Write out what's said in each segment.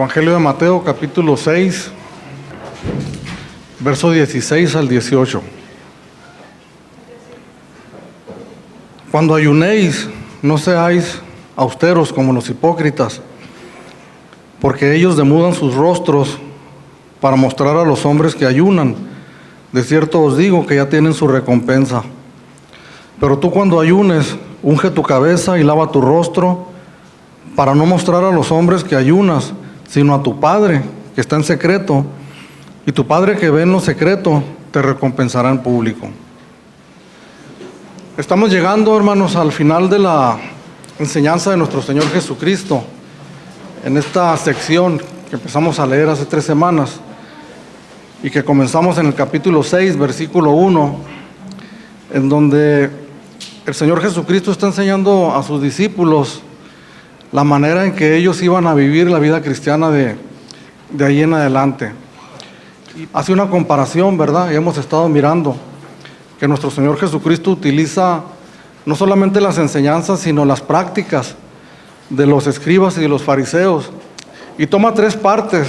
Evangelio de Mateo, capítulo 6, verso 16 al 18. Cuando ayunéis, no seáis austeros como los hipócritas, porque ellos demudan sus rostros para mostrar a los hombres que ayunan. De cierto os digo que ya tienen su recompensa. Pero tú, cuando ayunes, unge tu cabeza y lava tu rostro, para no mostrar a los hombres que ayunas, sino a tu Padre que está en secreto, y tu Padre que ve en lo secreto te recompensará en público. Estamos llegando, hermanos, al final de la enseñanza de nuestro Señor Jesucristo, en esta sección que empezamos a leer hace 3 semanas, y que comenzamos en el capítulo 6, versículo 1, en donde el Señor Jesucristo está enseñando a sus discípulos la manera en que ellos iban a vivir la vida cristiana de ahí en adelante. Y hace una comparación, ¿verdad? Y hemos estado mirando que nuestro Señor Jesucristo utiliza no solamente las enseñanzas, sino las prácticas de los escribas y de los fariseos. Y toma 3 partes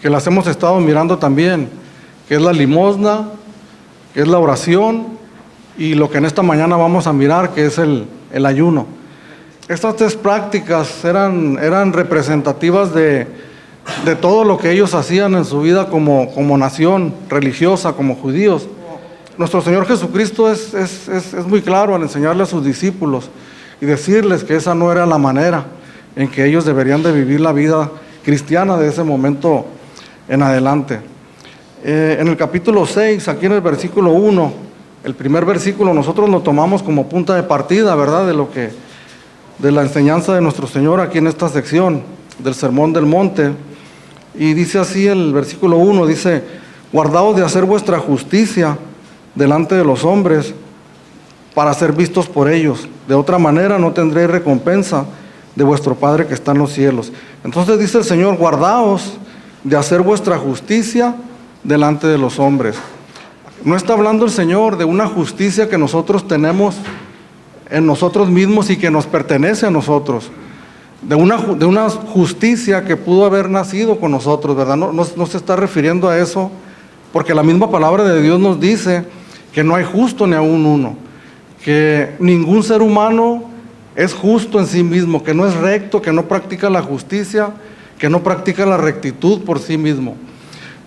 que las hemos estado mirando también, que es la limosna, que es la oración, y lo que en esta mañana vamos a mirar, que es el ayuno. Estas 3 prácticas eran representativas de todo lo que ellos hacían en su vida como nación religiosa, como judíos. Nuestro Señor Jesucristo es muy claro al enseñarle a sus discípulos y decirles que esa no era la manera en que ellos deberían de vivir la vida cristiana de ese momento en adelante. En el capítulo 6, aquí en el versículo 1, el primer versículo, nosotros lo tomamos como punta de partida, ¿verdad?, de la enseñanza de nuestro Señor aquí en esta sección del Sermón del Monte. Y dice así el versículo 1, dice: guardaos de hacer vuestra justicia delante de los hombres, para ser vistos por ellos. De otra manera no tendréis recompensa de vuestro Padre que está en los cielos. Entonces dice el Señor: guardaos de hacer vuestra justicia delante de los hombres. No está hablando el Señor de una justicia que nosotros tenemos en nosotros mismos y que nos pertenece a nosotros, de una justicia que pudo haber nacido con nosotros, ¿verdad? No se está refiriendo a eso, porque la misma palabra de Dios nos dice que no hay justo ni aún uno, que ningún ser humano es justo en sí mismo, que no es recto, que no practica la justicia, que no practica la rectitud por sí mismo.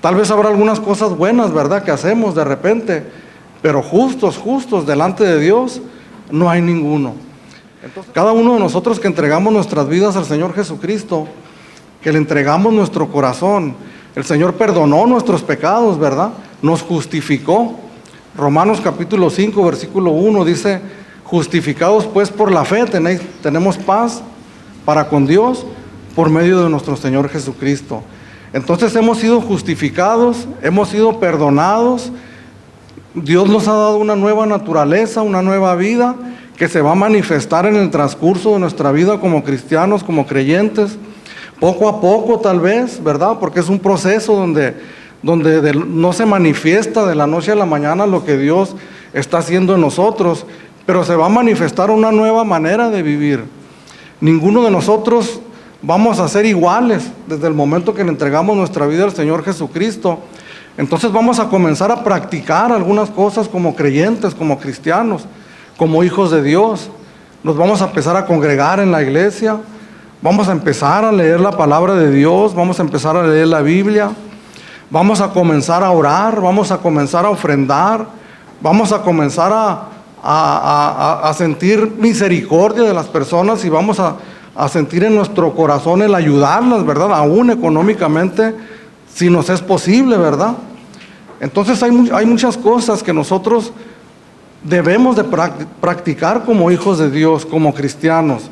Tal vez habrá algunas cosas buenas, ¿verdad?, que hacemos de repente, pero justos delante de Dios no hay ninguno. Entonces, cada uno de nosotros que entregamos nuestras vidas al Señor Jesucristo, que le entregamos nuestro corazón, el Señor perdonó nuestros pecados, ¿verdad? Nos justificó. Romanos capítulo 5, versículo 1 dice: justificados pues por la fe tenemos paz para con Dios por medio de nuestro Señor Jesucristo. Entonces hemos sido justificados, hemos sido perdonados. Dios nos ha dado una nueva naturaleza, una nueva vida que se va a manifestar en el transcurso de nuestra vida como cristianos, como creyentes, poco a poco tal vez, ¿verdad? Porque es un proceso donde no se manifiesta de la noche a la mañana lo que Dios está haciendo en nosotros, pero se va a manifestar una nueva manera de vivir. Ninguno de nosotros vamos a ser iguales desde el momento que le entregamos nuestra vida al Señor Jesucristo. Entonces vamos a comenzar a practicar algunas cosas como creyentes, como cristianos, como hijos de Dios. Nos vamos a empezar a congregar en la iglesia, vamos a empezar a leer la palabra de Dios, vamos a empezar a leer la Biblia, vamos a comenzar a orar, vamos a comenzar a ofrendar, vamos a comenzar a sentir misericordia de las personas y vamos a sentir en nuestro corazón el ayudarlas, ¿verdad?, aún económicamente, si nos es posible, ¿verdad? Entonces hay muchas cosas que nosotros debemos de practicar como hijos de Dios, como cristianos,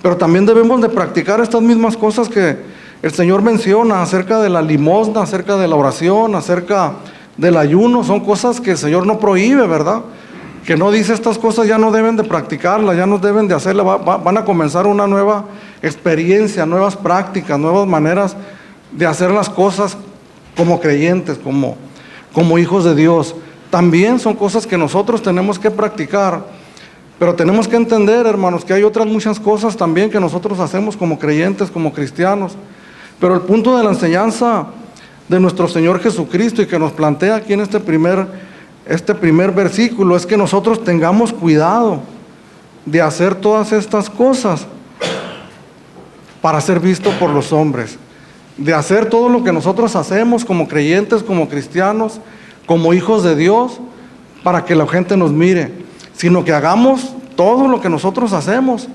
pero también debemos de practicar estas mismas cosas que el Señor menciona acerca de la limosna, acerca de la oración, acerca del ayuno. Son cosas que el Señor no prohíbe, ¿verdad? Que no dice estas cosas ya no deben de practicarlas, ya no deben de hacerlas, van a comenzar una nueva experiencia, nuevas prácticas, nuevas maneras de hacer las cosas como creyentes, como hijos de Dios. También son cosas que nosotros tenemos que practicar, pero tenemos que entender, hermanos, que hay otras muchas cosas también que nosotros hacemos como creyentes, como cristianos. Pero el punto de la enseñanza de nuestro Señor Jesucristo y que nos plantea aquí en este primer versículo es que nosotros tengamos cuidado de hacer todas estas cosas para ser visto por los hombres, de hacer todo lo que nosotros hacemos como creyentes, como cristianos, como hijos de Dios, para que la gente nos mire, sino que hagamos todo lo que nosotros hacemos.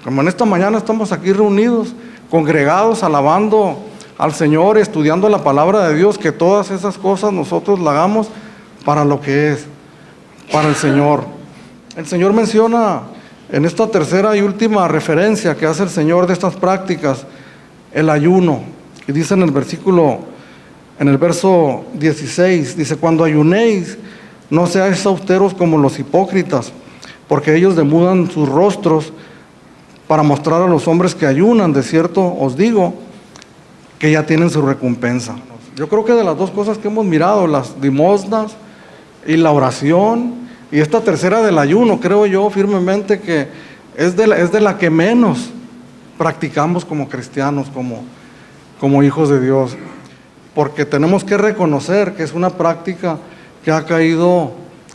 Como en esta mañana estamos aquí reunidos, congregados, alabando al Señor, estudiando la palabra de Dios, que todas esas cosas nosotros las hagamos para lo que es, para el Señor. El Señor menciona en esta tercera y última referencia que hace el Señor de estas prácticas, el ayuno, y dice en el verso 16, dice: cuando ayunéis, no seáis austeros como los hipócritas, porque ellos demudan sus rostros para mostrar a los hombres que ayunan. De cierto os digo que ya tienen su recompensa. Yo creo que de las dos cosas que hemos mirado, las limosnas y la oración, y esta tercera del ayuno, creo yo firmemente que es de la que menos practicamos como cristianos, como hijos de Dios, porque tenemos que reconocer que es una práctica que ha caído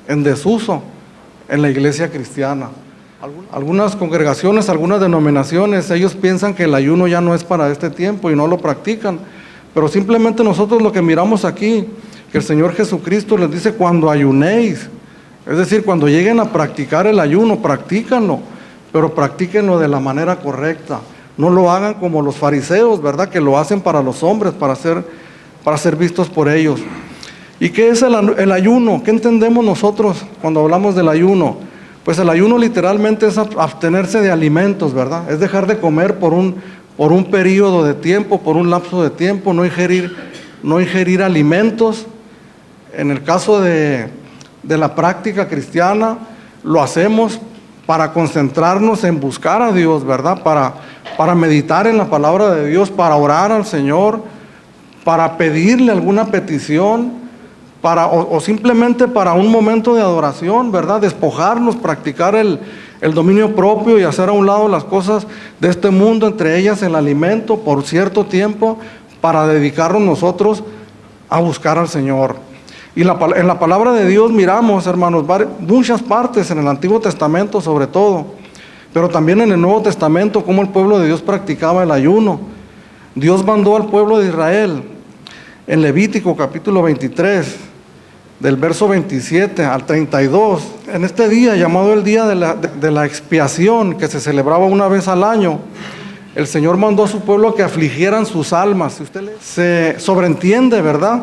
en desuso en la iglesia cristiana. Algunas congregaciones, algunas denominaciones, ellos piensan que el ayuno ya no es para este tiempo y no lo practican, pero simplemente nosotros lo que miramos aquí, que el Señor Jesucristo les dice: cuando ayunéis, es decir, cuando lleguen a practicar el ayuno, practícanlo, pero practíquenlo de la manera correcta. No lo hagan como los fariseos, ¿verdad?, que lo hacen para los hombres, para ser vistos por ellos. ¿Y qué es el ayuno? ¿Qué entendemos nosotros cuando hablamos del ayuno? Pues el ayuno literalmente es abstenerse de alimentos, ¿verdad? Es dejar de comer por un periodo de tiempo, por un lapso de tiempo, no ingerir alimentos. En el caso de la práctica cristiana, lo hacemos para concentrarnos en buscar a Dios, ¿verdad? Para meditar en la palabra de Dios, para orar al Señor, para pedirle alguna petición, o simplemente para un momento de adoración, ¿verdad? Despojarnos, practicar el dominio propio y hacer a un lado las cosas de este mundo, entre ellas el alimento, por cierto tiempo, para dedicarnos nosotros a buscar al Señor. Y en la palabra de Dios miramos, hermanos, muchas partes en el Antiguo Testamento sobre todo, pero también en el Nuevo Testamento, cómo el pueblo de Dios practicaba el ayuno. Dios mandó al pueblo de Israel en Levítico capítulo 23, del verso 27 al 32, en este día llamado el día de la expiación, que se celebraba una vez al año, el Señor mandó a su pueblo que afligieran sus almas. Si usted se sobreentiende, ¿verdad?,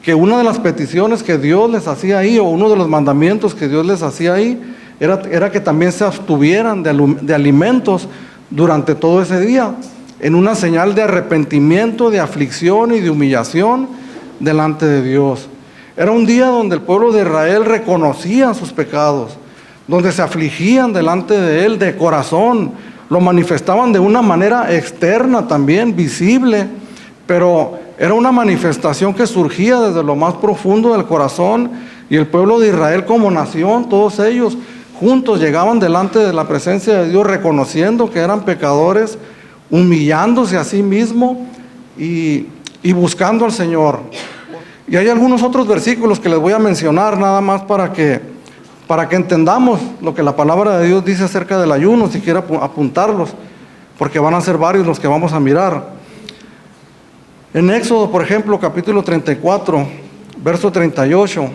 que una de las peticiones que Dios les hacía ahí, o uno de los mandamientos que Dios les hacía ahí, era que también se abstuvieran de alimentos durante todo ese día, en una señal de arrepentimiento, de aflicción y de humillación delante de Dios. Era un día donde el pueblo de Israel reconocía sus pecados, donde se afligían delante de Él de corazón, lo manifestaban de una manera externa también, visible, pero era una manifestación que surgía desde lo más profundo del corazón, y el pueblo de Israel como nación, todos ellos juntos llegaban delante de la presencia de Dios reconociendo que eran pecadores, humillándose a sí mismo y buscando al Señor. Y hay algunos otros versículos que les voy a mencionar nada más para que entendamos lo que la palabra de Dios dice acerca del ayuno, si quiere apuntarlos, porque van a ser varios los que vamos a mirar. En Éxodo, por ejemplo, capítulo 34, verso 38,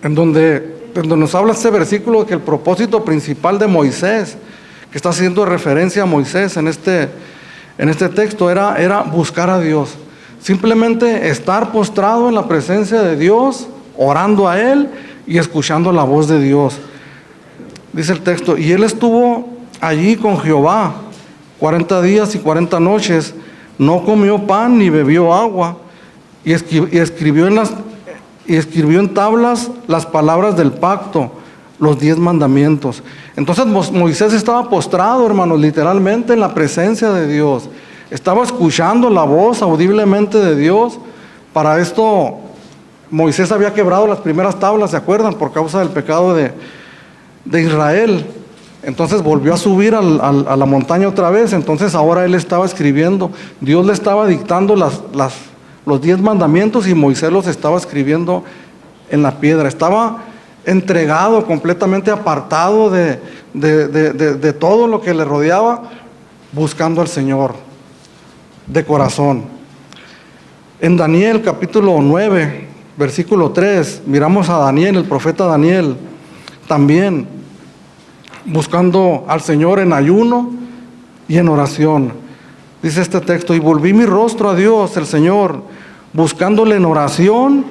en donde nos habla este versículo de que el propósito principal de Moisés, que está haciendo referencia a Moisés en este texto, era buscar a Dios. Simplemente estar postrado en la presencia de Dios, orando a Él y escuchando la voz de Dios. Dice el texto: y él estuvo allí con Jehová 40 días y 40 noches, no comió pan ni bebió agua, y escribió en tablas las palabras del pacto, los 10 mandamientos. Entonces Moisés estaba postrado, hermanos, literalmente en la presencia de Dios. Estaba escuchando la voz audiblemente de Dios. Para esto Moisés había quebrado las primeras tablas, ¿se acuerdan?, por causa del pecado de Israel. Entonces volvió a subir a la montaña otra vez. Entonces ahora él estaba escribiendo. Dios le estaba dictando los 10 mandamientos y Moisés los estaba escribiendo en la piedra. Estaba entregado, completamente apartado de todo lo que le rodeaba, buscando al Señor de corazón. En Daniel capítulo 9, versículo 3, miramos a Daniel, el profeta Daniel, también buscando al Señor en ayuno y en oración. Dice este texto: y volví mi rostro a Dios, el Señor, buscándole en oración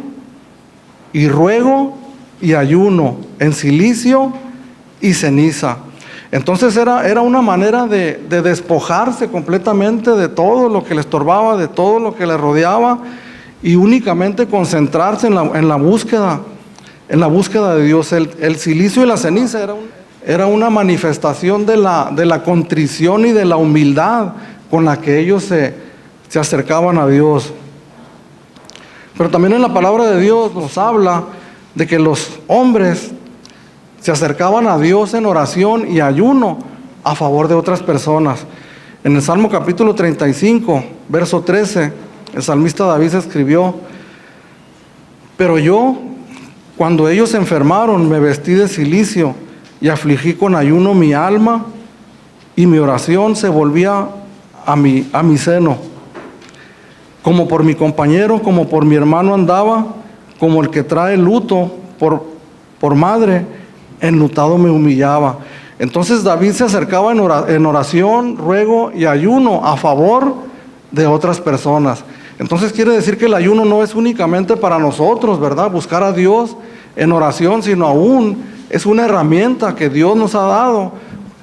y ruego y ayuno, en cilicio y ceniza. Entonces era una manera de despojarse completamente de todo lo que le estorbaba, de todo lo que le rodeaba, y únicamente concentrarse en la búsqueda de Dios. El cilicio y la ceniza era una manifestación de la contrición y de la humildad con la que ellos se acercaban a Dios. Pero también en la palabra de Dios nos habla de que los hombres se acercaban a Dios en oración y ayuno a favor de otras personas. En el Salmo capítulo 35, verso 13, el salmista David escribió: pero yo, cuando ellos se enfermaron, me vestí de cilicio y afligí con ayuno mi alma, y mi oración se volvía a mi seno. Como por mi compañero, como por mi hermano andaba, como el que trae luto por madre, enlutado me humillaba. Entonces David se acercaba en oración, ruego y ayuno a favor de otras personas. Entonces quiere decir que el ayuno no es únicamente para nosotros, ¿verdad? Buscar a Dios en oración, sino aún es una herramienta que Dios nos ha dado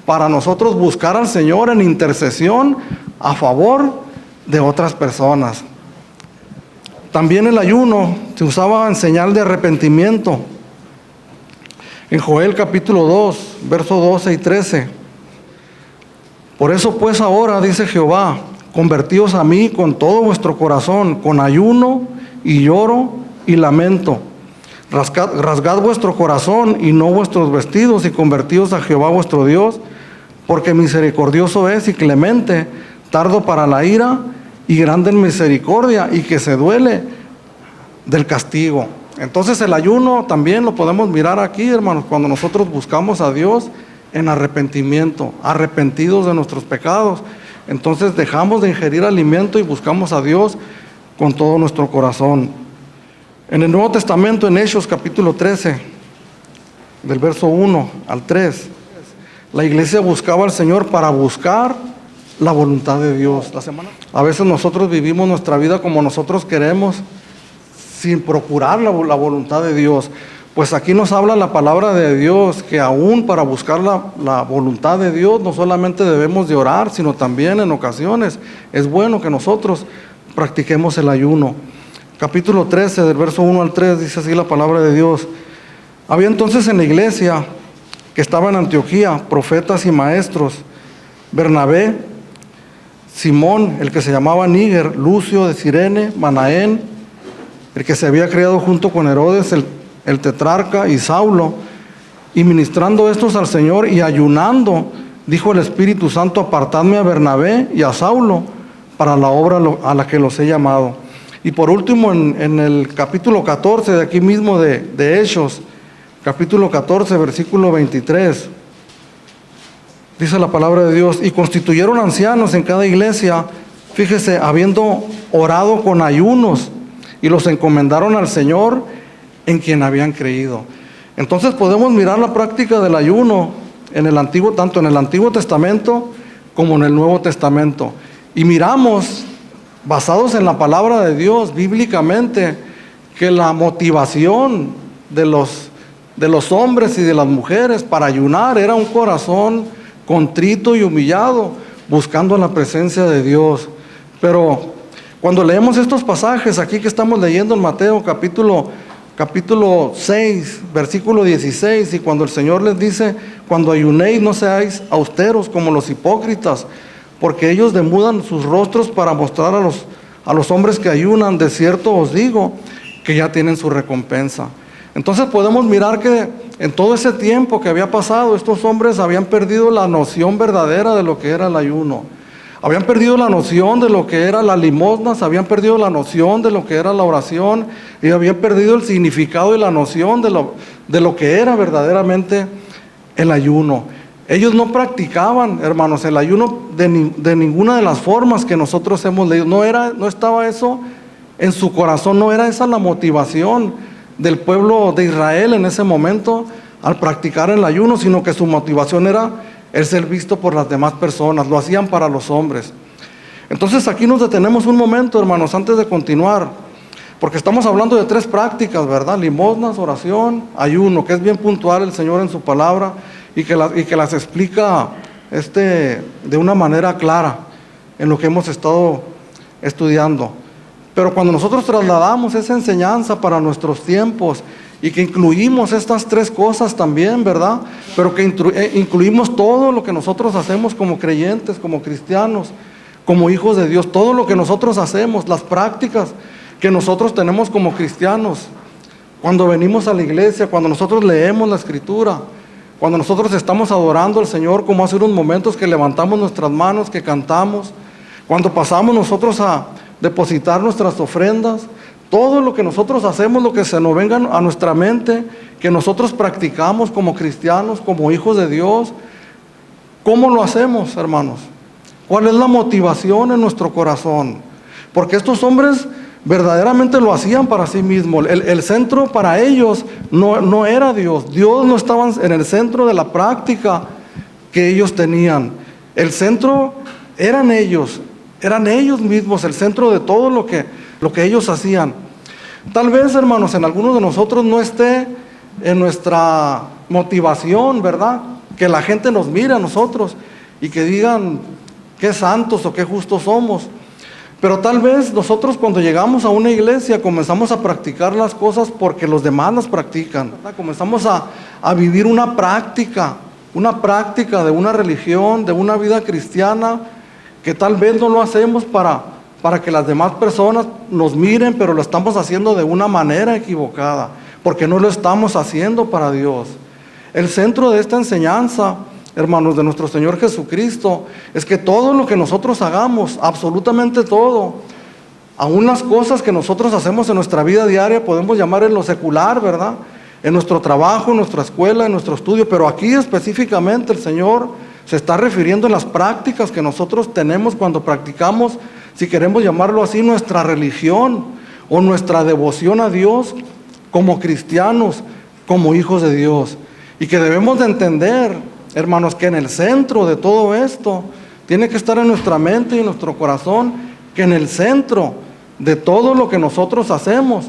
para nosotros buscar al Señor en intercesión a favor de otras personas. También el ayuno se usaba en señal de arrepentimiento. En Joel capítulo 2, versos 12 y 13. Por eso pues ahora, dice Jehová, convertíos a mí con todo vuestro corazón, con ayuno y lloro y lamento. Rasgad vuestro corazón y no vuestros vestidos, y convertíos a Jehová vuestro Dios, porque misericordioso es y clemente, tardo para la ira y grande en misericordia, y que se duele del castigo. Entonces el ayuno también lo podemos mirar aquí, hermanos, cuando nosotros buscamos a Dios en arrepentimiento, arrepentidos de nuestros pecados. Entonces dejamos de ingerir alimento y buscamos a Dios con todo nuestro corazón. En el Nuevo Testamento, en Hechos capítulo 13, del verso 1 al 3, la iglesia buscaba al Señor para buscar la voluntad de Dios. A veces nosotros vivimos nuestra vida como nosotros queremos, sin procurar la voluntad de Dios. Pues aquí nos habla la palabra de Dios que aún para buscar la voluntad de Dios no solamente debemos de orar, sino también en ocasiones es bueno que nosotros practiquemos el ayuno. Capítulo 13, del verso 1 al 3, dice así la palabra de Dios: había entonces en la iglesia que estaba en Antioquía profetas y maestros: Bernabé, Simón, el que se llamaba Níger, Lucio de Cirene, Manaén, el que se había criado junto con Herodes el tetrarca, y Saulo. Y ministrando estos al Señor y ayunando, dijo el Espíritu Santo: apartadme a Bernabé y a Saulo para la obra a la que los he llamado. Y por último, en el capítulo 14 de aquí mismo de Hechos, capítulo 14, versículo 23, dice la palabra de Dios: y constituyeron ancianos en cada iglesia, fíjese, habiendo orado con ayunos, y los encomendaron al Señor en quien habían creído. Entonces podemos mirar la práctica del ayuno tanto en el Antiguo Testamento como en el Nuevo Testamento. Y miramos, basados en la palabra de Dios, bíblicamente, que la motivación de los hombres y de las mujeres para ayunar era un corazón contrito y humillado, buscando la presencia de Dios. Pero cuando leemos estos pasajes aquí que estamos leyendo en Mateo capítulo 6, versículo 16, y cuando el Señor les dice: cuando ayunéis no seáis austeros como los hipócritas, porque ellos demudan sus rostros para mostrar a los hombres que ayunan. De cierto os digo que ya tienen su recompensa. Entonces podemos mirar que en todo ese tiempo que había pasado, estos hombres habían perdido la noción verdadera de lo que era el ayuno. Habían perdido la noción de lo que era la limosna, habían perdido la noción de lo que era la oración y habían perdido el significado y la noción de lo que era verdaderamente el ayuno. Ellos no practicaban, hermanos, el ayuno de ninguna de las formas que nosotros hemos leído. No estaba eso en su corazón, no era esa la motivación del pueblo de Israel en ese momento al practicar el ayuno, sino que su motivación era el ser visto por las demás personas, lo hacían para los hombres. Entonces aquí nos detenemos un momento, hermanos, antes de continuar, porque estamos hablando de 3 prácticas, ¿verdad? Limosnas, oración, ayuno, que es bien puntual el Señor en su palabra y que las explica de una manera clara en lo que hemos estado estudiando. Pero cuando nosotros trasladamos esa enseñanza para nuestros tiempos y que incluimos estas 3 cosas también, ¿verdad? Pero que incluimos todo lo que nosotros hacemos como creyentes, como cristianos, como hijos de Dios, todo lo que nosotros hacemos, las prácticas que nosotros tenemos como cristianos, cuando venimos a la iglesia, cuando nosotros leemos la Escritura, cuando nosotros estamos adorando al Señor, como hace unos momentos que levantamos nuestras manos, que cantamos, cuando pasamos nosotros a depositar nuestras ofrendas, todo lo que nosotros hacemos, lo que se nos venga a nuestra mente, que nosotros practicamos como cristianos, como hijos de Dios, ¿cómo lo hacemos, hermanos? ¿Cuál es la motivación en nuestro corazón? Porque estos hombres verdaderamente lo hacían para sí mismos. El centro para ellos no era Dios. Dios no estaba en el centro de la práctica que ellos tenían. El centro eran ellos mismos, el centro de todo lo que ellos hacían. Tal vez, hermanos, en algunos de nosotros no esté en nuestra motivación, ¿verdad? Que la gente nos mire a nosotros y que digan qué santos o qué justos somos. Pero tal vez nosotros cuando llegamos a una iglesia comenzamos a practicar las cosas porque los demás las practican, ¿verdad? Comenzamos a vivir una práctica de una religión, de una vida cristiana, que tal vez no lo hacemos para que las demás personas nos miren, pero lo estamos haciendo de una manera equivocada, porque no lo estamos haciendo para Dios. El centro de esta enseñanza, hermanos, de nuestro Señor Jesucristo, es que todo lo que nosotros hagamos, absolutamente todo, aún las cosas que nosotros hacemos en nuestra vida diaria, podemos llamar en lo secular, ¿verdad? En nuestro trabajo, en nuestra escuela, en nuestro estudio, pero aquí específicamente el Señor se está refiriendo en las prácticas que nosotros tenemos cuando practicamos, si queremos llamarlo así, nuestra religión o nuestra devoción a Dios como cristianos, como hijos de Dios. Y que debemos de entender, hermanos, que en el centro de todo esto tiene que estar en nuestra mente y en nuestro corazón, que en el centro de todo lo que nosotros hacemos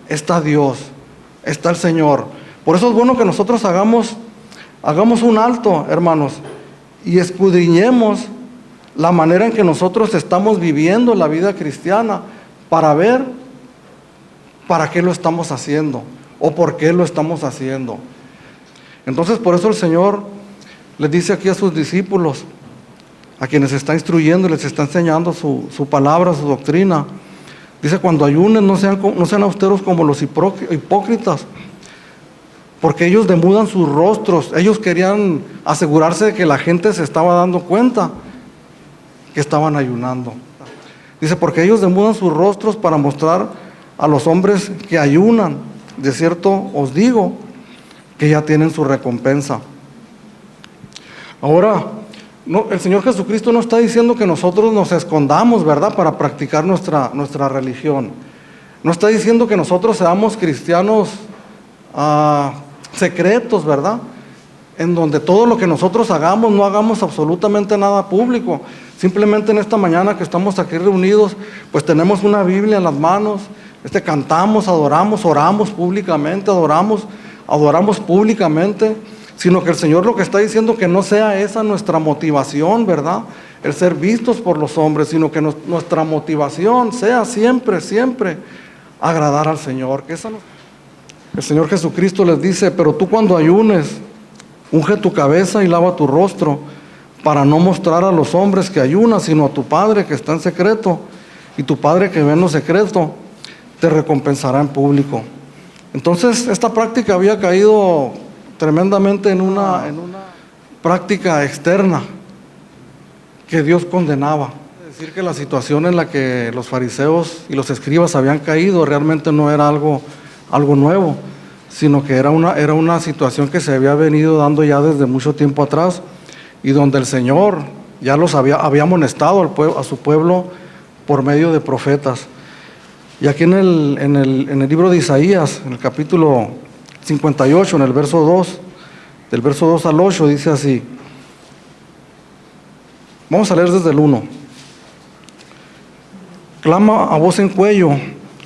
está Dios, está el Señor. Por eso es bueno que nosotros hagamos un alto, hermanos, y escudriñemos la manera en que nosotros estamos viviendo la vida cristiana para ver para qué lo estamos haciendo o por qué lo estamos haciendo. Entonces, por eso el Señor les dice aquí a sus discípulos, a quienes está instruyendo y les está enseñando su palabra, su doctrina, dice: cuando ayunen no sean austeros como los hipócritas, porque ellos demudan sus rostros. Ellos querían asegurarse de que la gente se estaba dando cuenta que estaban ayunando. Dice: porque ellos demudan sus rostros para mostrar a los hombres que ayunan. De cierto os digo que ya tienen su recompensa. Ahora, el Señor Jesucristo no está diciendo que nosotros nos escondamos, ¿verdad?, para practicar nuestra religión. No está diciendo que nosotros seamos cristianos secretos, ¿verdad?, en donde todo lo que nosotros hagamos, no hagamos absolutamente nada público. Simplemente en esta mañana que estamos aquí reunidos, pues tenemos una Biblia en las manos, cantamos, adoramos, oramos públicamente, adoramos públicamente, sino que el Señor lo que está diciendo que no sea esa nuestra motivación, ¿verdad?, el ser vistos por los hombres, sino que nuestra motivación sea siempre agradar al Señor. El Señor Jesucristo les dice: pero tú cuando ayunes, unge tu cabeza y lava tu rostro, para no mostrar a los hombres que ayunas, sino a tu Padre que está en secreto, y tu Padre que ve en lo secreto te recompensará en público. Entonces esta práctica había caído tremendamente en una práctica externa que Dios condenaba. Es decir, que la situación en la que los fariseos y los escribas habían caído realmente no era algo nuevo, sino que era una situación que se había venido dando ya desde mucho tiempo atrás, y donde el Señor ya había amonestado a su pueblo por medio de profetas. Y aquí en el libro de Isaías, en el capítulo 58, en el verso 2, del verso 2 al 8, dice así. Vamos a leer desde el 1. Clama a voz en cuello,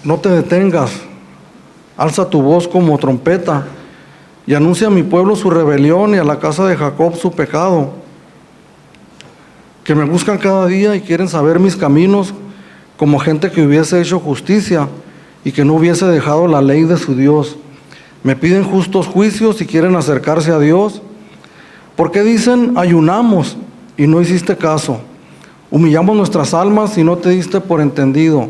no te detengas, alza tu voz como trompeta, y anuncia a mi pueblo su rebelión y a la casa de Jacob su pecado, que me buscan cada día y quieren saber mis caminos, como gente que hubiese hecho justicia y que no hubiese dejado la ley de su Dios. Me piden justos juicios y quieren acercarse a Dios. ¿Por qué dicen ayunamos y no hiciste caso? Humillamos nuestras almas y no te diste por entendido.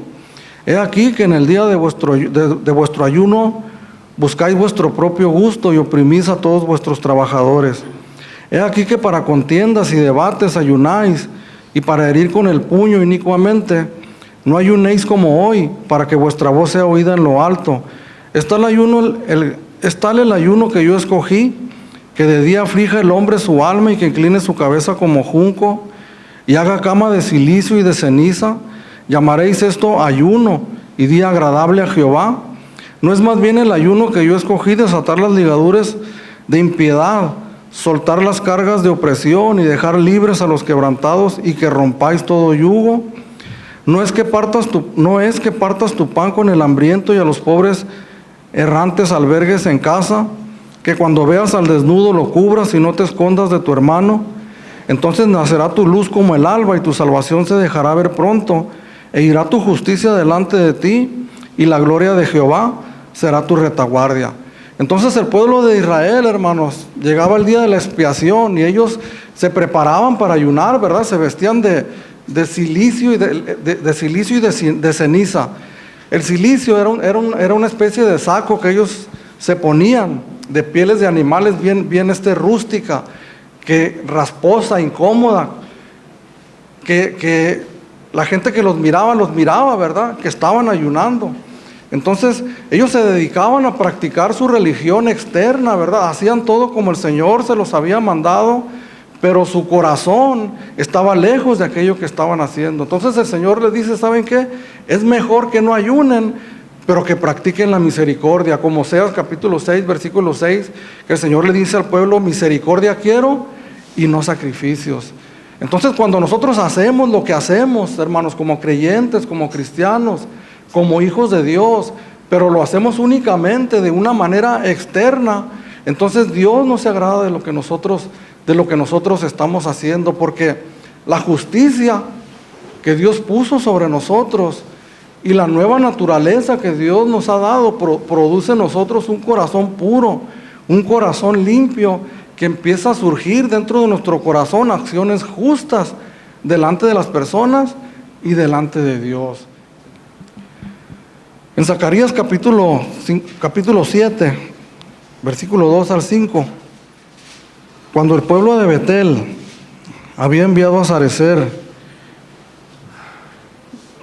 He aquí que en el día de vuestro ayuno buscáis vuestro propio gusto y oprimís a todos vuestros trabajadores. He aquí que para contiendas y debates ayunáis, y para herir con el puño inicuamente. No ayunéis como hoy, para que vuestra voz sea oída en lo alto. Es tal el ayuno que yo escogí, que de día aflija el hombre su alma y que incline su cabeza como junco, y haga cama de cilicio y de ceniza. Llamaréis esto ayuno y día agradable a Jehová. ¿No es más bien el ayuno que yo escogí desatar las ligaduras de impiedad, soltar las cargas de opresión y dejar libres a los quebrantados, y que rompáis todo yugo? No es que partas tu pan con el hambriento y a los pobres errantes albergues en casa, que cuando veas al desnudo lo cubras y no te escondas de tu hermano. Entonces nacerá tu luz como el alba y tu salvación se dejará ver pronto, e irá tu justicia delante de ti, y la gloria de Jehová será tu retaguardia. Entonces el pueblo de Israel, hermanos, llegaba el día de la expiación y ellos se preparaban para ayunar, ¿verdad? Se vestían de cilicio y de ceniza. El cilicio era una especie de saco que ellos se ponían de pieles de animales bien rústica, que rasposa, incómoda, que la gente que los miraba, ¿verdad? Que estaban ayunando. Entonces ellos se dedicaban a practicar su religión externa, ¿verdad? Hacían todo como el Señor se los había mandado, pero su corazón estaba lejos de aquello que estaban haciendo. Entonces el Señor les dice, ¿saben qué? Es mejor que no ayunen, pero que practiquen la misericordia. Como Oseas capítulo 6, versículo 6, que el Señor le dice al pueblo, misericordia quiero y no sacrificios. Entonces cuando nosotros hacemos lo que hacemos, hermanos, como creyentes, como cristianos, como hijos de Dios, pero lo hacemos únicamente de una manera externa, entonces Dios no se agrada de lo que nosotros estamos haciendo, porque la justicia que Dios puso sobre nosotros y la nueva naturaleza que Dios nos ha dado produce en nosotros un corazón puro, un corazón limpio, que empieza a surgir dentro de nuestro corazón acciones justas delante de las personas y delante de Dios. En Zacarías capítulo 7, versículo 2 al 5, cuando el pueblo de Betel había enviado a Sarecer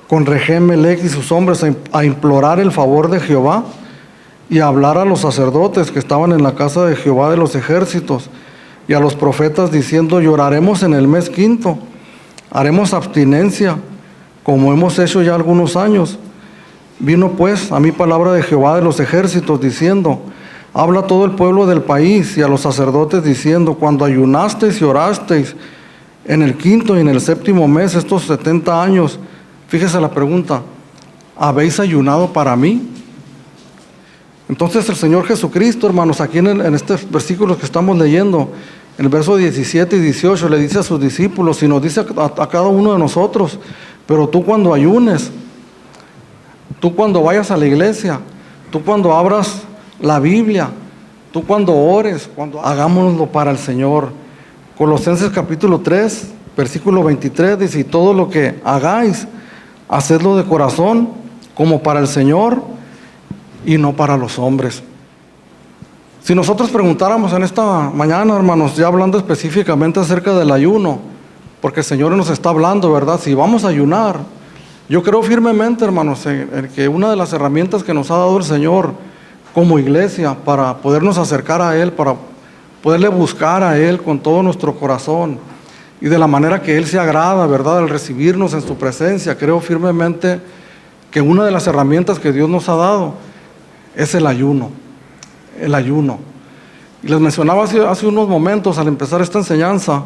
con Regem Melech y sus hombres a implorar el favor de Jehová y a hablar a los sacerdotes que estaban en la casa de Jehová de los ejércitos y a los profetas diciendo, lloraremos en el mes quinto, haremos abstinencia como hemos hecho ya algunos años. Vino pues a mí palabra de Jehová de los ejércitos diciendo, habla a todo el pueblo del país y a los sacerdotes diciendo, cuando ayunasteis y orasteis en el quinto y en el séptimo mes estos 70 años, fíjese la pregunta, ¿habéis ayunado para mí? Entonces el Señor Jesucristo, hermanos, aquí en estos versículos que estamos leyendo, en el verso 17 y 18, le dice a sus discípulos y nos dice a cada uno de nosotros, pero tú cuando ayunes, tú cuando vayas a la iglesia, tú cuando abras la Biblia, tú cuando ores, cuando hagámoslo para el Señor. Colosenses capítulo 3, versículo 23 dice, y todo lo que hagáis, hacedlo de corazón, como para el Señor y no para los hombres. Si nosotros preguntáramos en esta mañana, hermanos, ya hablando específicamente acerca del ayuno, porque el Señor nos está hablando, ¿verdad? Si vamos a ayunar, yo creo firmemente, hermanos, en que una de las herramientas que nos ha dado el Señor como iglesia para podernos acercar a Él, para poderle buscar a Él con todo nuestro corazón y de la manera que Él se agrada, ¿verdad?, al recibirnos en su presencia, creo firmemente que una de las herramientas que Dios nos ha dado es el ayuno. El ayuno. Y les mencionaba hace unos momentos al empezar esta enseñanza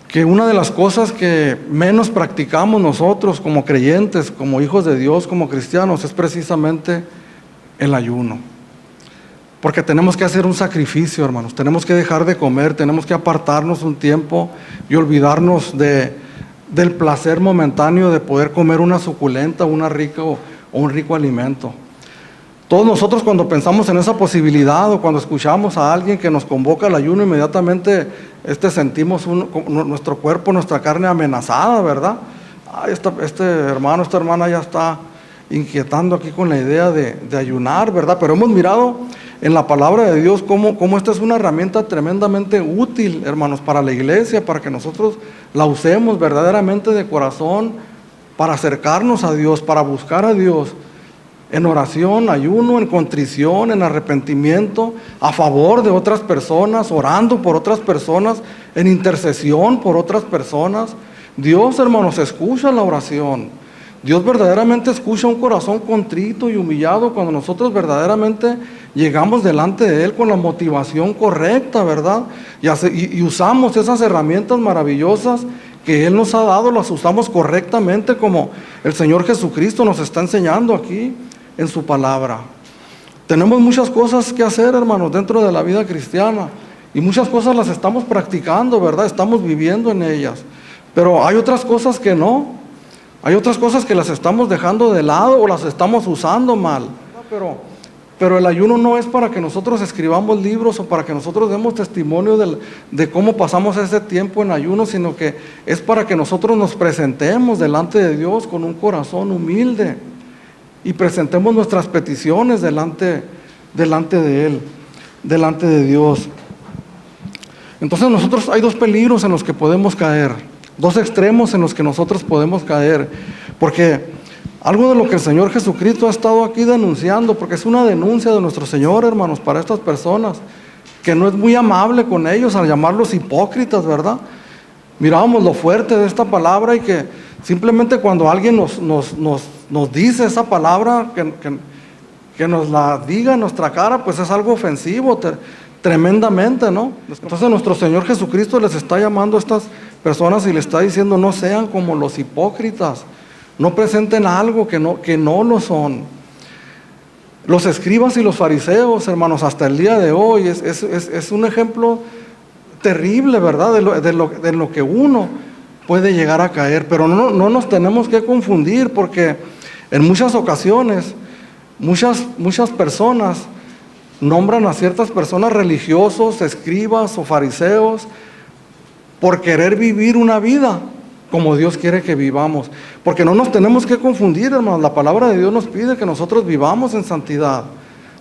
que una de las cosas que menos practicamos nosotros como creyentes, como hijos de Dios, como cristianos, es precisamente el ayuno. Porque tenemos que hacer un sacrificio, hermanos. Tenemos que dejar de comer, tenemos que apartarnos un tiempo y olvidarnos del placer momentáneo de poder comer una suculenta, una rica o un rico alimento. Todos nosotros cuando pensamos en esa posibilidad o cuando escuchamos a alguien que nos convoca al ayuno, inmediatamente sentimos nuestro cuerpo, nuestra carne amenazada, ¿verdad? Este hermano, esta hermana ya está inquietando aquí con la idea de ayunar, ¿verdad? Pero hemos mirado en la palabra de Dios cómo esta es una herramienta tremendamente útil, hermanos, para la iglesia, para que nosotros la usemos verdaderamente de corazón, para acercarnos a Dios, para buscar a Dios, en oración, ayuno, en contrición, en arrepentimiento, a favor de otras personas, orando por otras personas, en intercesión por otras personas. Dios, hermanos, escucha la oración. Dios verdaderamente escucha un corazón contrito y humillado cuando nosotros verdaderamente llegamos delante de Él con la motivación correcta, ¿verdad? Y usamos esas herramientas maravillosas que Él nos ha dado, las usamos correctamente como el Señor Jesucristo nos está enseñando aquí en su palabra. Tenemos muchas cosas que hacer, hermanos, dentro de la vida cristiana, y muchas cosas las estamos practicando, ¿verdad? Estamos viviendo en ellas, pero hay otras cosas que no, hay otras cosas que las estamos dejando de lado o las estamos usando mal. Pero el ayuno no es para que nosotros escribamos libros o para que nosotros demos testimonio de cómo pasamos ese tiempo en ayuno, sino que es para que nosotros nos presentemos delante de Dios con un corazón humilde y presentemos nuestras peticiones delante de Él, delante de Dios. Entonces nosotros hay dos peligros en los que podemos caer, dos extremos en los que nosotros podemos caer, porque algo de lo que el Señor Jesucristo ha estado aquí denunciando, porque es una denuncia de nuestro Señor, hermanos, para estas personas, que no es muy amable con ellos al llamarlos hipócritas, ¿verdad? Mirábamos lo fuerte de esta palabra y que simplemente cuando alguien nos dice esa palabra, que nos la diga en nuestra cara, pues es algo ofensivo, tremendamente, ¿no? Entonces nuestro Señor Jesucristo les está llamando a estas personas y les está diciendo: no sean como los hipócritas, no presenten algo que no lo son. Los escribas y los fariseos, hermanos, hasta el día de hoy es un ejemplo terrible, ¿verdad? De lo que uno puede llegar a caer, pero no nos tenemos que confundir, porque en muchas ocasiones muchas personas nombran a ciertas personas religiosos, escribas o fariseos, por querer vivir una vida como Dios quiere que vivamos, porque no nos tenemos que confundir, hermanos. La palabra de Dios nos pide que nosotros vivamos en santidad.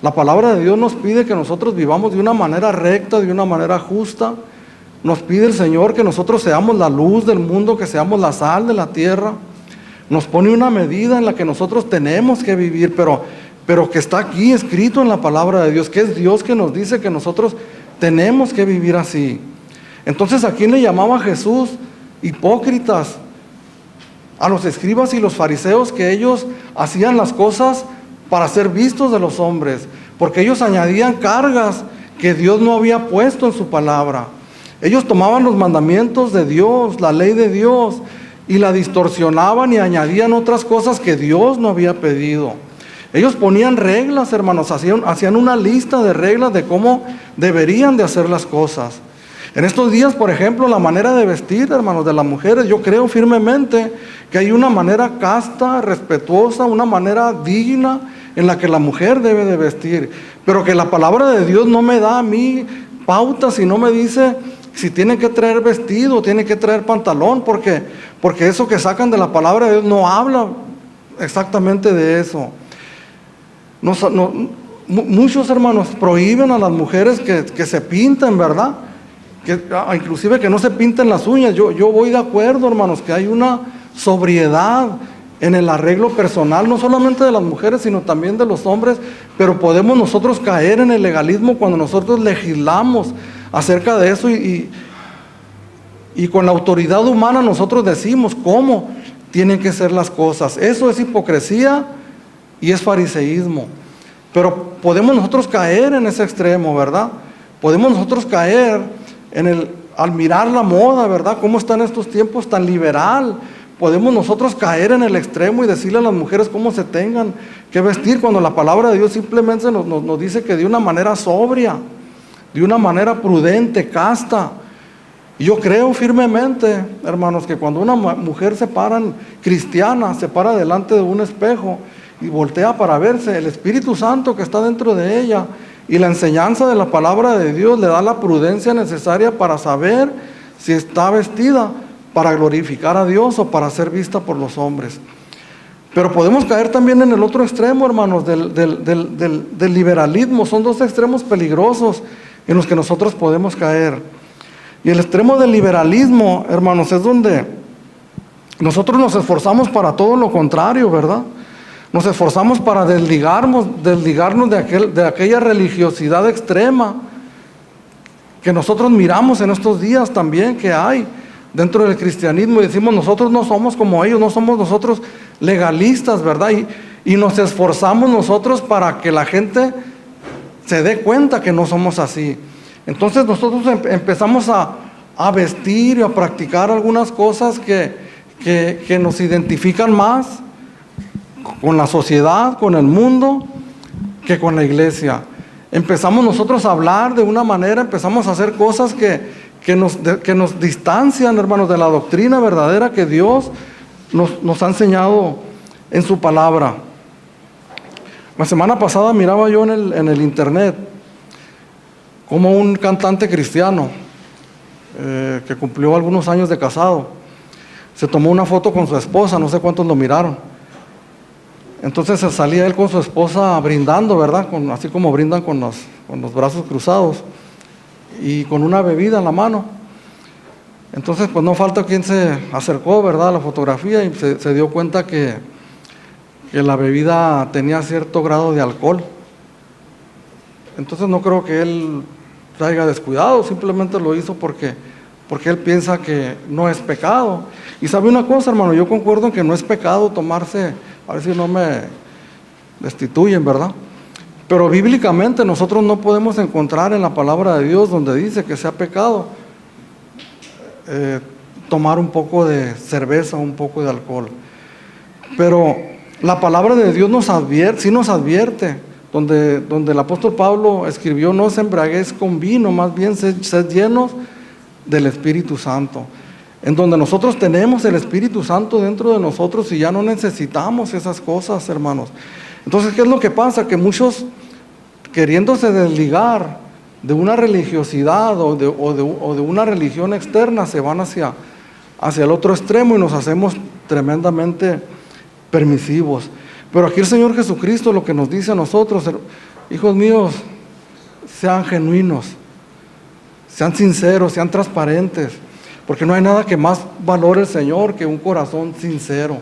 La palabra de Dios nos pide que nosotros vivamos de una manera recta, de una manera justa. Nos pide el Señor que nosotros seamos la luz del mundo, que seamos la sal de la tierra. Nos pone una medida en la que nosotros tenemos que vivir, pero que está aquí escrito en la palabra de Dios, que es Dios que nos dice que nosotros tenemos que vivir así. Entonces, ¿a quién le llamaba Jesús hipócritas? A los escribas y los fariseos, que ellos hacían las cosas para ser vistos de los hombres, porque ellos añadían cargas que Dios no había puesto en su palabra. Ellos tomaban los mandamientos de Dios, la ley de Dios, y la distorsionaban y añadían otras cosas que Dios no había pedido. Ellos ponían reglas, hermanos, hacían una lista de reglas de cómo deberían de hacer las cosas. En estos días, por ejemplo, la manera de vestir, hermanos, de las mujeres, yo creo firmemente que hay una manera casta, respetuosa, una manera digna en la que la mujer debe de vestir, pero que la palabra de Dios no me da a mí pautas y no me dice si tiene que traer vestido, tiene que traer pantalón, porque eso que sacan de la palabra de Dios no habla exactamente de eso. muchos hermanos prohíben a las mujeres que se pinten, ¿verdad? Inclusive que no se pinten las uñas. Yo voy de acuerdo, hermanos, que hay una sobriedad en el arreglo personal, no solamente de las mujeres, sino también de los hombres, pero podemos nosotros caer en el legalismo cuando nosotros legislamos acerca de eso y con la autoridad humana nosotros decimos cómo tienen que ser las cosas. Eso es hipocresía y es fariseísmo. Pero podemos nosotros caer en ese extremo, ¿verdad? Podemos nosotros caer al mirar la moda, ¿verdad? Cómo está en estos tiempos tan liberal. Podemos nosotros caer en el extremo y decirle a las mujeres cómo se tengan que vestir, cuando la palabra de Dios simplemente nos dice que de una manera sobria, de una manera prudente, casta. Y yo creo firmemente, hermanos, que cuando una mujer cristiana, se para delante de un espejo y voltea para verse, el Espíritu Santo que está dentro de ella y la enseñanza de la palabra de Dios le da la prudencia necesaria para saber si está vestida para glorificar a Dios o para ser vista por los hombres. Pero podemos caer también en el otro extremo, hermanos, del liberalismo. Son dos extremos peligrosos en los que nosotros podemos caer. Y el extremo del liberalismo, hermanos, es donde nosotros nos esforzamos para todo lo contrario, ¿verdad? Nos esforzamos para desligarnos de aquella religiosidad extrema que nosotros miramos en estos días también que hay dentro del cristianismo, y decimos, nosotros no somos como ellos, no somos nosotros legalistas, ¿verdad? Y nos esforzamos nosotros para que la gente se dé cuenta que no somos así. Entonces nosotros empezamos a vestir y a practicar algunas cosas que nos identifican más con la sociedad, con el mundo, que con la iglesia. Empezamos nosotros a hablar de una manera, empezamos a hacer cosas que nos distancian, hermanos, de la doctrina verdadera que Dios nos ha enseñado en su palabra. La semana pasada miraba yo en el internet como un cantante cristiano que cumplió algunos años de casado se tomó una foto con su esposa, no sé cuántos lo miraron. Entonces salía él con su esposa brindando, ¿verdad? Así como brindan con los brazos cruzados y con una bebida en la mano. Entonces pues no falta quien se acercó, ¿verdad?, a la fotografía y se dio cuenta que la bebida tenía cierto grado de alcohol. Entonces no creo que él se haya descuidado, simplemente lo hizo porque él piensa que no es pecado. Y sabe una cosa, hermano, yo concuerdo en que no es pecado tomarse, a ver si no me destituyen, ¿verdad? Pero bíblicamente nosotros no podemos encontrar en la palabra de Dios donde dice que sea pecado tomar un poco de cerveza, un poco de alcohol. Pero la palabra de Dios sí nos advierte, donde el apóstol Pablo escribió, no os embriaguéis con vino, más bien sed llenos del Espíritu Santo, en donde nosotros tenemos el Espíritu Santo dentro de nosotros y ya no necesitamos esas cosas, hermanos. Entonces, ¿qué es lo que pasa? Que muchos, queriéndose desligar de una religiosidad o de una religión externa, se van hacia el otro extremo y nos hacemos tremendamente permisivos. Pero aquí el Señor Jesucristo lo que nos dice a nosotros, hijos míos, sean genuinos, sean sinceros, sean transparentes, porque no hay nada que más valore el Señor que un corazón sincero.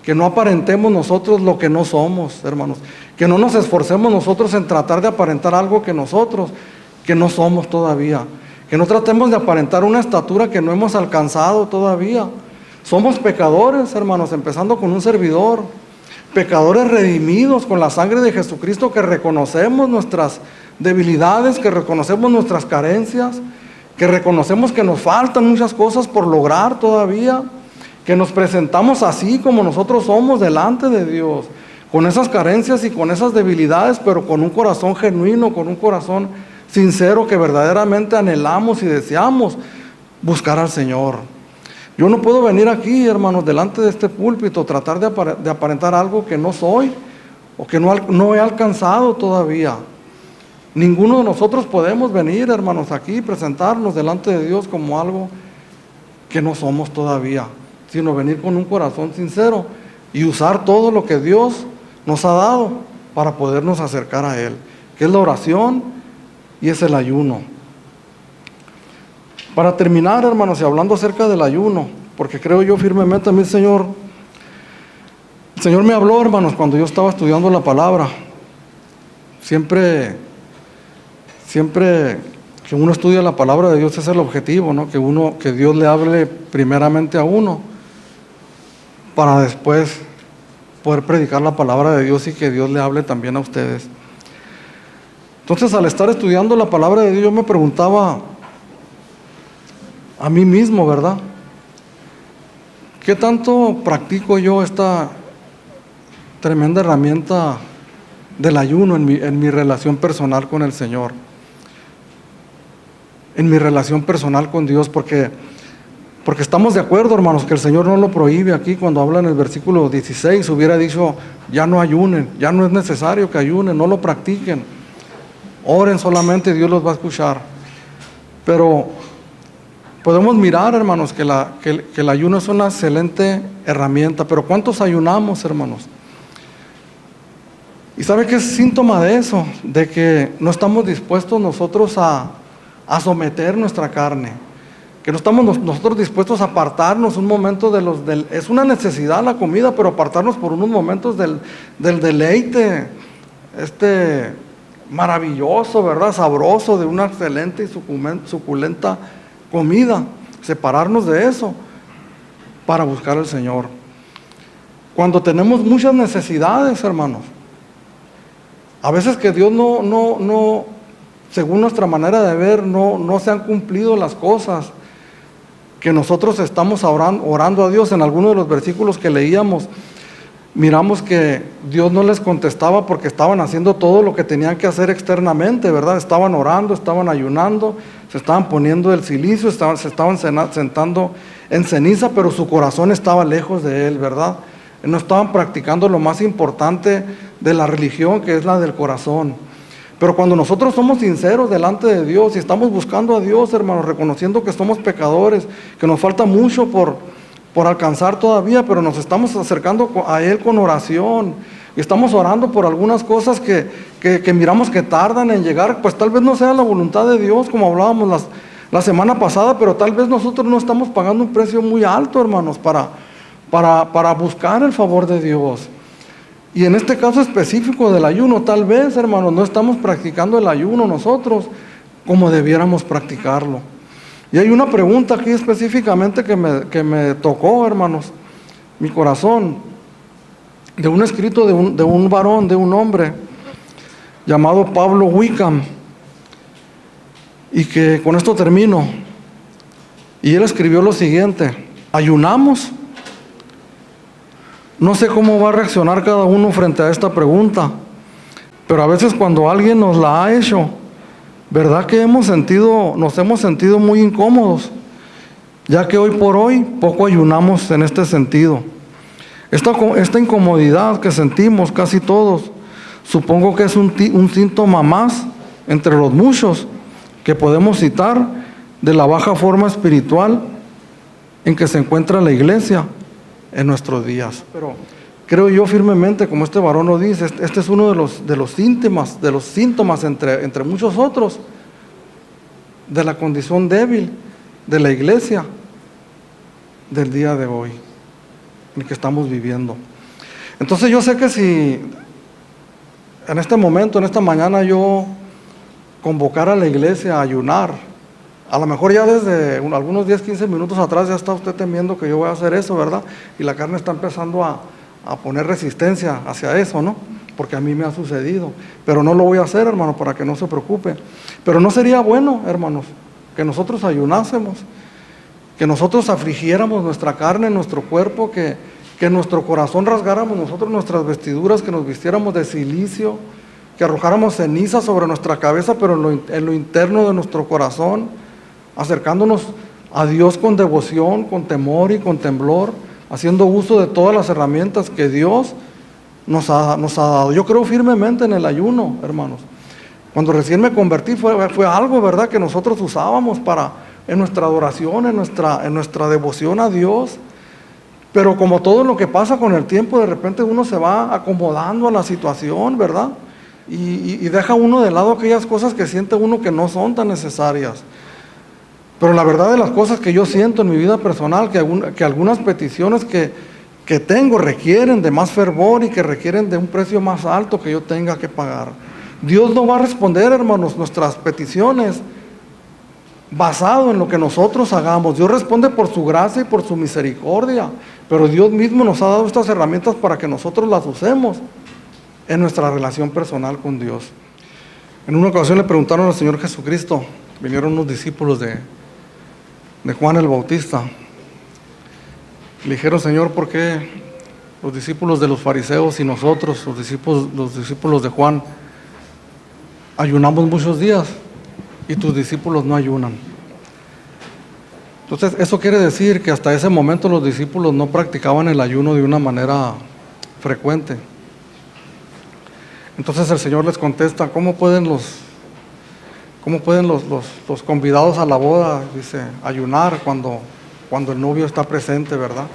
Que no aparentemos nosotros lo que no somos, hermanos. Que no nos esforcemos nosotros en tratar de aparentar algo que nosotros, que no somos todavía. Que no tratemos de aparentar una estatura que no hemos alcanzado todavía. Somos pecadores, hermanos, empezando con un servidor. Pecadores redimidos con la sangre de Jesucristo, que reconocemos nuestras debilidades, que reconocemos nuestras carencias, que reconocemos que nos faltan muchas cosas por lograr todavía, que nos presentamos así como nosotros somos delante de Dios, con esas carencias y con esas debilidades, pero con un corazón genuino, con un corazón sincero, que verdaderamente anhelamos y deseamos buscar al Señor. Yo no puedo venir aquí, hermanos, delante de este púlpito, tratar de aparentar algo que no soy o que no he alcanzado todavía. Ninguno de nosotros podemos venir, hermanos, aquí y presentarnos delante de Dios como algo que no somos todavía, sino venir con un corazón sincero y usar todo lo que Dios nos ha dado para podernos acercar a Él. que es la oración y es el ayuno. Para terminar, hermanos, y hablando acerca del ayuno, porque creo yo firmemente a mí, el Señor me habló, hermanos, cuando yo estaba estudiando la palabra. Siempre que uno estudia la palabra de Dios, ese es el objetivo, ¿no? Que Dios le hable primeramente a uno, para después poder predicar la palabra de Dios y que Dios le hable también a ustedes. Entonces, al estar estudiando la palabra de Dios, yo me preguntaba a mí mismo, ¿verdad? ¿Qué tanto practico yo esta tremenda herramienta del ayuno en mi relación personal con el Señor? En mi relación personal con Dios, porque estamos de acuerdo, hermanos, que el Señor no lo prohíbe aquí. Cuando habla en el versículo 16, hubiera dicho, ya no ayunen, ya no es necesario que ayunen, no lo practiquen, oren solamente, Dios los va a escuchar. Pero podemos mirar, hermanos, que el ayuno es una excelente herramienta. Pero ¿cuántos ayunamos, hermanos? ¿Y sabe qué es síntoma de eso? De que no estamos dispuestos nosotros a someter nuestra carne, que no estamos nosotros dispuestos a apartarnos un momento es una necesidad la comida, pero apartarnos por unos momentos del deleite maravilloso, ¿verdad? Sabroso, de una excelente y suculenta comida, separarnos de eso para buscar al Señor. Cuando tenemos muchas necesidades, hermanos, a veces que Dios no según nuestra manera de ver, no se han cumplido las cosas que nosotros estamos orando a Dios. En algunos de los versículos que leíamos, miramos que Dios no les contestaba porque estaban haciendo todo lo que tenían que hacer externamente, ¿verdad? Estaban orando, estaban ayunando, se estaban poniendo el cilicio, se estaban sentando en ceniza, pero su corazón estaba lejos de Él, ¿verdad? No estaban practicando lo más importante de la religión, que es la del corazón. Pero cuando nosotros somos sinceros delante de Dios y estamos buscando a Dios, hermanos, reconociendo que somos pecadores, que nos falta mucho por alcanzar todavía, pero nos estamos acercando a Él con oración y estamos orando por algunas cosas que miramos que tardan en llegar, pues tal vez no sea la voluntad de Dios, como hablábamos la semana pasada, pero tal vez nosotros no estamos pagando un precio muy alto, hermanos, para buscar el favor de Dios. Y en este caso específico del ayuno, tal vez, hermanos, no estamos practicando el ayuno nosotros como debiéramos practicarlo. Y hay una pregunta aquí específicamente que me tocó, hermanos, mi corazón, de un escrito de un varón, de un hombre, llamado Pablo Wickham, y que con esto termino. Y él escribió lo siguiente: ¿ayunamos? No sé cómo va a reaccionar cada uno frente a esta pregunta, pero a veces cuando alguien nos la ha hecho, ¿verdad que nos hemos sentido muy incómodos? Ya que hoy por hoy poco ayunamos en este sentido. Esta incomodidad que sentimos casi todos, supongo que es un síntoma más entre los muchos que podemos citar de la baja forma espiritual en que se encuentra la iglesia en nuestros días. Pero creo yo firmemente, como este varón lo dice, este es uno de los síntomas entre muchos otros de la condición débil de la iglesia del día de hoy en el que estamos viviendo. Entonces yo sé que si en este momento, en esta mañana, yo convocara a la iglesia a ayunar, a lo mejor ya desde algunos 10, 15 minutos atrás ya está usted temiendo que yo voy a hacer eso, ¿verdad? Y la carne está empezando a poner resistencia hacia eso, ¿no? Porque a mí me ha sucedido. Pero no lo voy a hacer, hermano, para que no se preocupe. Pero no sería bueno, hermanos, que nosotros ayunásemos, que nosotros afligiéramos nuestra carne, nuestro cuerpo, que nuestro corazón rasgáramos nosotros nuestras vestiduras, que nos vistiéramos de cilicio, que arrojáramos ceniza sobre nuestra cabeza, pero en lo interno de nuestro corazón, acercándonos a Dios con devoción, con temor y con temblor, haciendo uso de todas las herramientas que Dios nos ha dado. Yo creo firmemente en el ayuno, hermanos. Cuando recién me convertí fue algo, ¿verdad?, que nosotros usábamos en nuestra adoración, en nuestra devoción a Dios. Pero como todo lo que pasa con el tiempo, de repente uno se va acomodando a la situación, ¿verdad? y deja uno de lado aquellas cosas que siente uno que no son tan necesarias. Pero la verdad de las cosas que yo siento en mi vida personal, que algunas peticiones que tengo requieren de más fervor y que requieren de un precio más alto que yo tenga que pagar. Dios no va a responder, hermanos, nuestras peticiones basado en lo que nosotros hagamos. Dios responde por su gracia y por su misericordia, pero Dios mismo nos ha dado estas herramientas para que nosotros las usemos en nuestra relación personal con Dios. En una ocasión le preguntaron al Señor Jesucristo, vinieron unos discípulos de Juan el Bautista, le dijeron: Señor, ¿por qué los discípulos de los fariseos y nosotros, los discípulos de Juan, ayunamos muchos días y tus discípulos no ayunan? Entonces, eso quiere decir que hasta ese momento los discípulos no practicaban el ayuno de una manera frecuente. Entonces el Señor les contesta: ¿cómo pueden los convidados a la boda, dice, ayunar cuando el novio está presente, ¿verdad?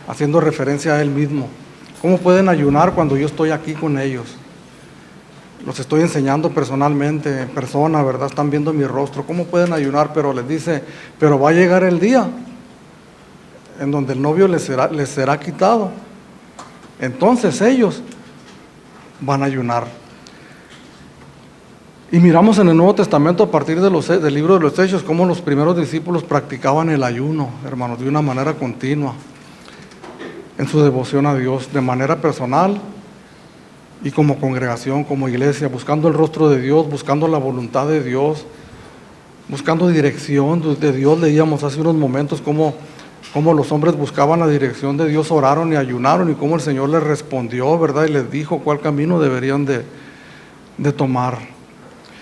Haciendo referencia a Él mismo. ¿Cómo pueden ayunar cuando yo estoy aquí con ellos? Los estoy enseñando personalmente, en persona, ¿verdad? Están viendo mi rostro. ¿Cómo pueden ayunar? Pero les dice: pero va a llegar el día en donde el novio les será quitado. Entonces ellos van a ayunar. Y miramos en el Nuevo Testamento, a partir del libro de los Hechos, cómo los primeros discípulos practicaban el ayuno, hermanos, de una manera continua, en su devoción a Dios, de manera personal y como congregación, como iglesia, buscando el rostro de Dios, buscando la voluntad de Dios, buscando dirección de Dios. Leíamos hace unos momentos cómo los hombres buscaban la dirección de Dios, oraron y ayunaron, y cómo el Señor les respondió, ¿verdad? Y les dijo cuál camino deberían de tomar.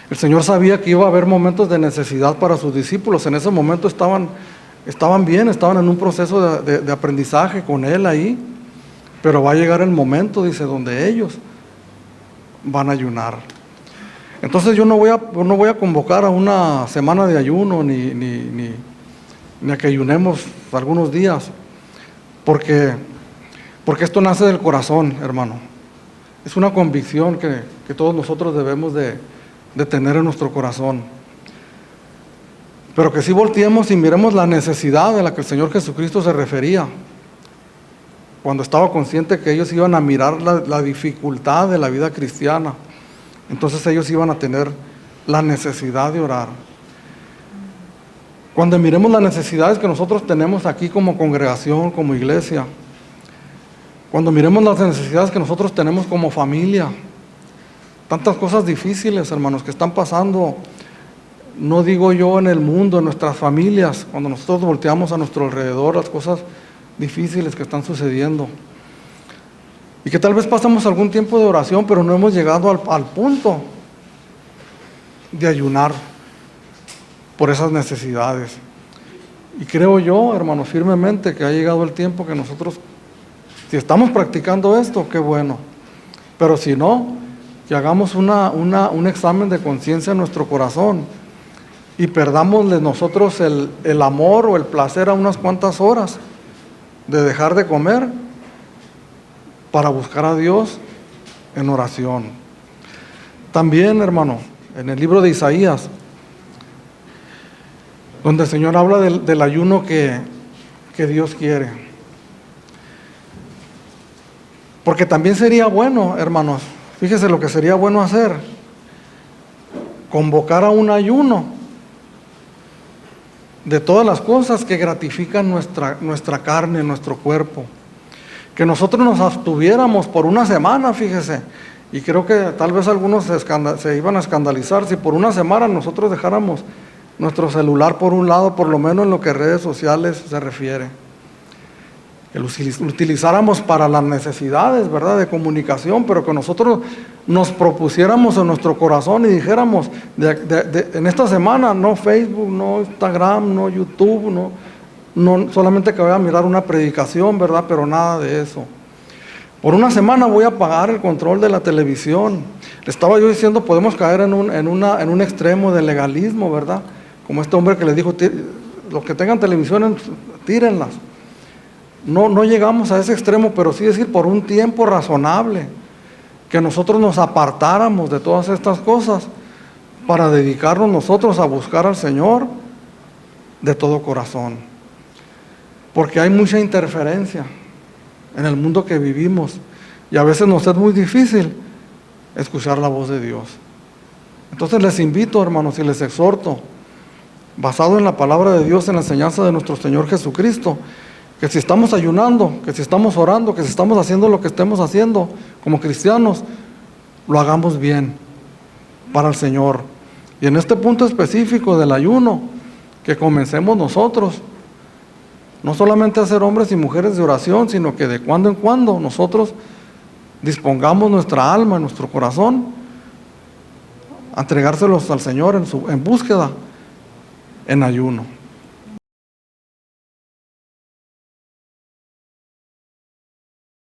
El Señor sabía que iba a haber momentos de necesidad para sus discípulos. En ese momento estaban bien, estaban en un proceso de aprendizaje con Él ahí, pero va a llegar el momento, dice, donde ellos van a ayunar. Entonces yo no voy a convocar a una semana de ayuno ni a que ayunemos algunos días, porque esto nace del corazón, hermano. Es una convicción que todos nosotros debemos de tener en nuestro corazón. Pero que sí volteemos y miremos la necesidad de la que el Señor Jesucristo se refería cuando estaba consciente que ellos iban a mirar la dificultad de la vida cristiana. Entonces ellos iban a tener la necesidad de orar. Cuando miremos las necesidades que nosotros tenemos aquí como congregación, como iglesia, cuando miremos las necesidades que nosotros tenemos como familia, tantas cosas difíciles, hermanos, que están pasando, no digo yo en el mundo, en nuestras familias, cuando nosotros volteamos a nuestro alrededor, las cosas difíciles que están sucediendo, y que tal vez pasamos algún tiempo de oración, pero no hemos llegado al punto de ayunar por esas necesidades. Y creo yo, hermanos, firmemente que ha llegado el tiempo que nosotros, si estamos practicando esto, qué bueno, pero si no, que hagamos un examen de conciencia en nuestro corazón y perdámosle nosotros el amor o el placer a unas cuantas horas de dejar de comer para buscar a Dios en oración. También, hermano, en el libro de Isaías, donde el Señor habla del ayuno que Dios quiere. Porque también sería bueno, hermanos, fíjese lo que sería bueno hacer: convocar a un ayuno de todas las cosas que gratifican nuestra carne, nuestro cuerpo. Que nosotros nos abstuviéramos por una semana, fíjese, y creo que tal vez algunos se iban a escandalizar si por una semana nosotros dejáramos nuestro celular por un lado, por lo menos en lo que redes sociales se refiere. Que lo utilizáramos para las necesidades, ¿verdad?, de comunicación, pero que nosotros nos propusiéramos en nuestro corazón y dijéramos, en esta semana, no Facebook, no Instagram, no YouTube, no solamente que voy a mirar una predicación, ¿verdad?, pero nada de eso. Por una semana voy a apagar el control de la televisión. Le estaba yo diciendo, podemos caer en un extremo de legalismo, ¿verdad? Como este hombre que les dijo, los que tengan televisiones, tírenlas. No llegamos a ese extremo, pero sí decir por un tiempo razonable, que nosotros nos apartáramos de todas estas cosas para dedicarnos nosotros a buscar al Señor de todo corazón. Porque hay mucha interferencia en el mundo que vivimos y a veces nos es muy difícil escuchar la voz de Dios. Entonces les invito, hermanos, y les exhorto, basado en la palabra de Dios, en la enseñanza de nuestro Señor Jesucristo, que si estamos ayunando, que si estamos orando, que si estamos haciendo lo que estemos haciendo como cristianos, lo hagamos bien para el Señor. Y en este punto específico del ayuno, que comencemos nosotros, no solamente a ser hombres y mujeres de oración, sino que de cuando en cuando nosotros dispongamos nuestra alma, nuestro corazón, a entregárselos al Señor en búsqueda, en ayuno.